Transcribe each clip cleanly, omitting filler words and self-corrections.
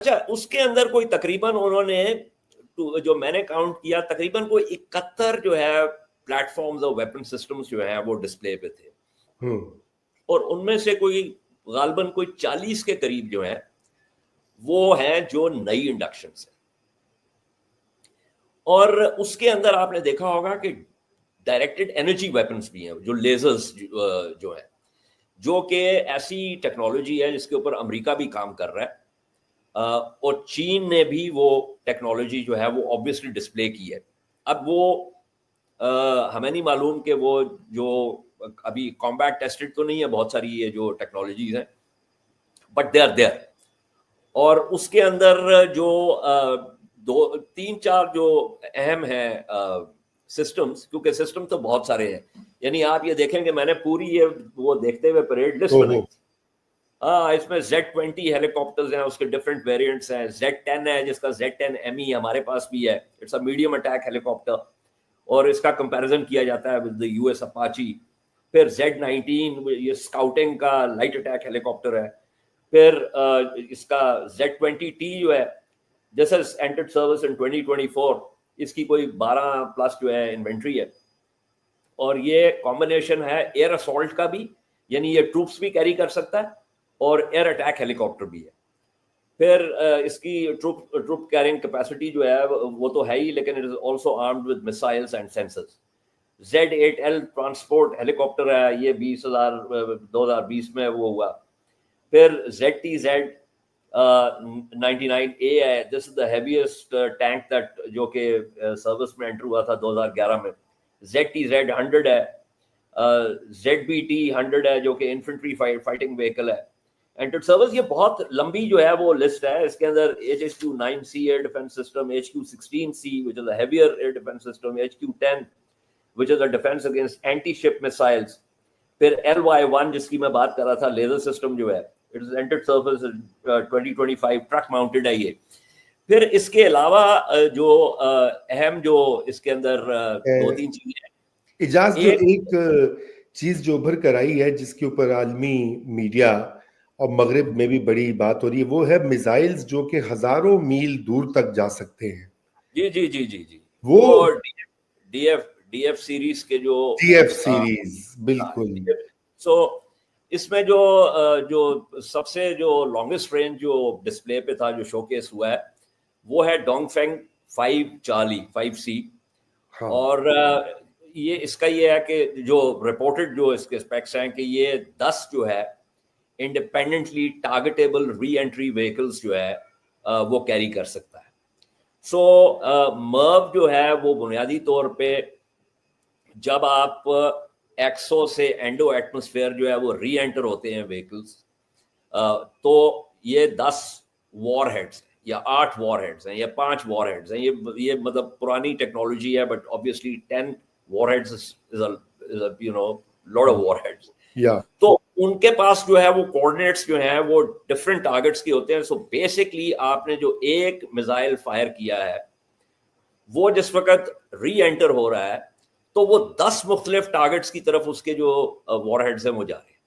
اچھا اس کے اندر کوئی تقریباً انہوں نے جو میں نے کاؤنٹ کیا تقریباً کوئی 71 جو ہے پلیٹ فارمز اور ویپن سسٹمز جو ہیں وہ ڈسپلے پہ تھے، اور ان میں سے کوئی غالباً کوئی 40 کے قریب جو ہیں وہ ہیں جو نئی انڈکشنز ہیں، اور اس کے اندر آپ نے دیکھا ہوگا کہ ڈائریکٹڈ انرجی ویپنز بھی ہیں، جو لیزرز جو ہیں، جو کہ ایسی ٹیکنالوجی ہے جس کے اوپر امریکہ بھی کام کر رہا ہے، اور چین نے بھی وہ ٹیکنالوجی جو ہے وہ آبویسلی ڈسپلے کی ہے. اب وہ ہمیں نہیں معلوم کہ وہ جو ابھی کمبیٹ ٹیسٹڈ تو نہیں ہے بہت ساری یہ جو ٹیکنالوجیز ہیں، بٹ دے آر دیئر. اور اس کے اندر جو دو تین چار جو اہم ہیں سسٹمز، کیونکہ سسٹم تو بہت سارے ہیں، یعنی آپ یہ دیکھیں کہ میں نے پوری یہ وہ دیکھتے ہوئے پریڈ لسٹ بنائی تھی. اس میں Z-20 ہیلی کاپٹرز ہیں، اس کے ڈفرینٹ ویریئنٹس ہیں. Z-10 ہے جس کا Z-10ME ہمارے پاس بھی ہے، it's a medium attack helicopter, اور اس کا کمپیریزن کیا جاتا ہے ود US اپاچی. پھر Z-19 یہ اسکاؤٹنگ کا لائٹ اٹیک ہیلی کاپٹر ہے. پھر اس کا Z-20T جو ہے دس ہیز انٹرڈ سروس ان 2024، اس کی کوئی 12 پلس جو ہے انوینٹری ہے، اور یہ کمبینیشن ہے ایئر اسالٹ کا بھی، یعنی یہ ٹروپس بھی کیری کر سکتا ہے اور ایئر اٹیک ہیلی کاپٹر بھی ہے. پھر اس کی ٹروپ کیرنگ کیپیسٹی جو ہے وہ تو ہے ہی، لیکن it is also armed with missiles and sensors. Z-8L transport helicopter ہے، یہ 2020 میں وہ ہوا. پھر ZTZ 99A ہے، دس از دا ہیویسٹ ٹینک دیٹ جو کہ سروس میں انٹر ہوا تھا 2011 میں. ZTZ 100 ہے. ZBT 100 ہے جو کہ انفنٹری فائٹنگ وہیکل ہے. انٹرڈ سروس یہ بہت لمبی جو ہے وہ لسٹ ہے. اس کے اندر HQ-9C air defence system, HQ-16C which is a heavier air defense system, HQ-10 which is a defense against anti-ship missiles. پھر LY-1 جس کی میں بات کر رہا تھا لیزر سسٹم جو ہے it is entered service 2025 truck mounted ہے یہ. پھر اس کے علاوہ جو اہم جو اس کے اندر دو تین چیزیں ہیں. اجاز جو ایک چیز جو ابھر کر آئی ہے جس کے اوپر عالمی میڈیا اور مغرب میں بھی بڑی بات ہو رہی ہے، وہ ہے میزائلز جو کہ ہزاروں میل دور تک جا سکتے ہیں. جی وہ ڈی ایف سیریز کے جو DF سیریز بالکل. سو اس میں جو سب سے جو لانگسٹ رینج جو ڈسپلے پہ تھا جو شو کیس ہوا ہے وہ ہے ڈونگ فینگ 5 چارلی 5C. اور یہ اس کا یہ ہے کہ جو رپورٹڈ جو اس کے اسپیکس ہیں کہ یہ 10 جو ہے انڈیپینڈنٹلی ٹارگیٹیبل ری انٹری وہیکلس جو ہے وہ کیری کر سکتا ہے. سو مرو جو ہے وہ بنیادی طور پہ جب آپ ایکسو سے اینڈو ایٹماسفیئر جو ہے وہ ری انٹر ہوتے ہیں وہیکلس، تو یہ 10 وار ہیڈز یا 8 وار ہیڈز ہیں یا 5 وار ہیڈز ہیں. یہ مطلب پرانی ٹیکنالوجی ہے، but obviously 10 warheads is a lot of war heads. تو ان کے پاس جو ہے وہ کوآرڈینیٹس جو ہیں وہ ڈفرینٹ ٹارگیٹس کے ہوتے ہیں. سو بیسکلی آپ نے جو ایک میزائل فائر کیا ہے وہ جس وقت ری انٹر ہو رہا ہے تو وہ 10 مختلف ٹارگیٹس کی طرف اس کے جو وار ہیڈز ہیں وہ جا رہے ہیں.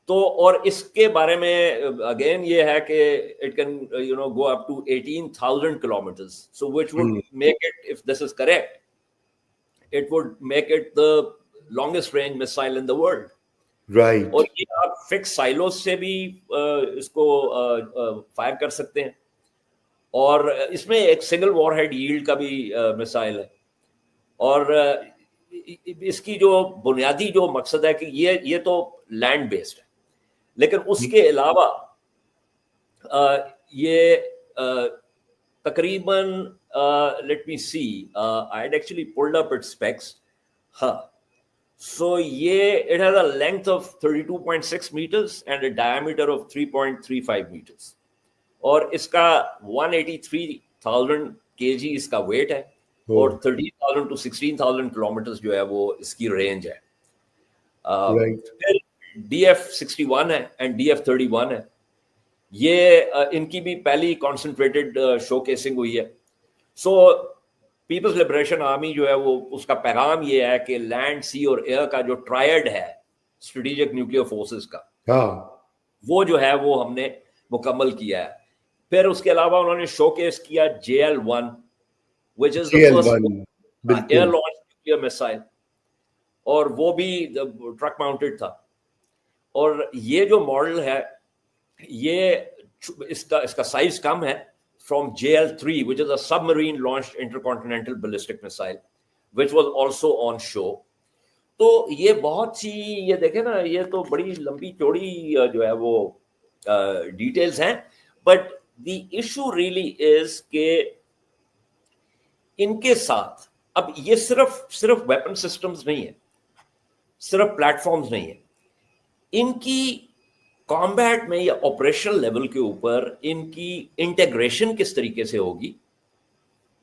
تو اور اس کے بارے میں اگین یہ ہے کہ it can go up to 18,000 kilometers. So which would make it, if this is correct, it would make it the longest range missile in the world. Right. اور یہ آپ فکس سائلوز سے بھی اس کو فائر کر سکتے ہیں، اور اس میں ایک سنگل وار ہیڈ ییلڈ کا بھی مسائل ہے. اور اس کی جو بنیادی جو مقصد ہے کہ یہ تو لینڈ بیسڈ ہے، لیکن اس کے علاوہ یہ تقریباً let me see I had actually pulled up its specs. ہاں، so it has a length of 32.6 meters and a diameter of 3.35 meters. اور اس کا 183,000 kg اس کا ویٹ ہے، اور 13,000 to 16,000 kilometers جو ہے وہ اس کی رینج ہے. پھر DF-61 ہے اینڈ DF-31 ہے. یہ ان کی بھی پہلی کانسنٹریٹڈ شو کیسنگ ہوئی ہے. سو پیپلز لبریشن آرمی جو ہے وہ اس کا پیغام یہ ہے کہ لینڈ، سی اور ایئر کا جو ٹرائیڈ ہے اسٹریٹجک نیوکلیئر فورسز کا، وہ جو ہے وہ ہم نے مکمل کیا ہے. پھر اس کے علاوہ انہوں نے شو کیس کیا JL-1 which is the first air launched nuclear missile, اور وہ بھی ٹرک ماؤنٹڈ تھا. اور یہ جو ماڈل ہے یہ اس کا سائز کم ہے from JL-3 which is a submarine launched intercontinental ballistic missile which was also on show. تو یہ بہت سی یہ دیکھیں نا یہ تو بڑی لمبی چوڑی جو ہے وہ ڈیٹیلز ہیں, but the issue really is کہ ان کے ساتھ اب یہ صرف ویپن سسٹمز نہیں ہے, صرف پلیٹ فارمز نہیں ہے, ان کی کامبیٹ میں یا آپریشنل لیول کے اوپر ان کی انٹیگریشن کس طریقے سے ہوگی,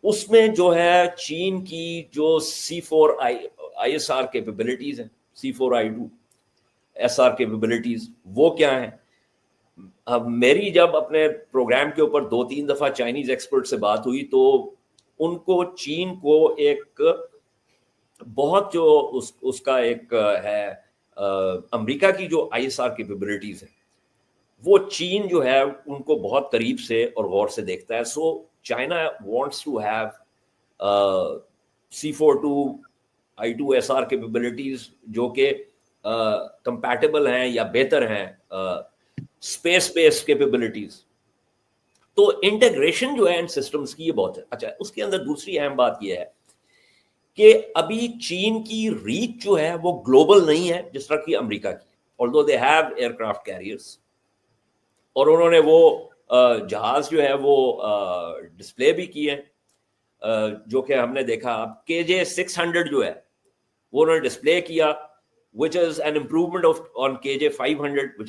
اس میں جو ہے چین کی جو C4ISR کیپیبلٹیز ہیں, C4I2 SR کیپیبلٹیز وہ کیا ہیں. اب میری جب اپنے پروگرام کے اوپر 2-3 دفعہ چائنیز ایکسپرٹ سے بات ہوئی تو ان کو چین کو ایک بہت جو اس کا ایک ہے امریکہ کی جو ISR کیپیبلٹیز ہیں وہ چین جو ہے ان کو بہت قریب سے اور غور سے دیکھتا ہے. سو China wants to have C4II SR capabilities جو کہ کمپیٹیبل ہیں یا بہتر ہیں اسپیس بیسڈ کیپیبلٹیز. تو انٹیگریشن جو ہے ان سسٹمز کی یہ بہت ہے. اچھا, اس کے اندر دوسری اہم بات یہ ہے کہ ابھی چین کی ریچ جو ہے وہ گلوبل نہیں ہے جس طرح کی امریکہ کی, although they have aircraft carriers, اور انہوں نے وہ جہاز جو ہے وہ ڈسپلے بھی کیے جو کہ ہم نے دیکھا. اب KJ-600 جو ہے وہ انہوں نے ڈسپلے کیا which is an improvement on KJ-500 which is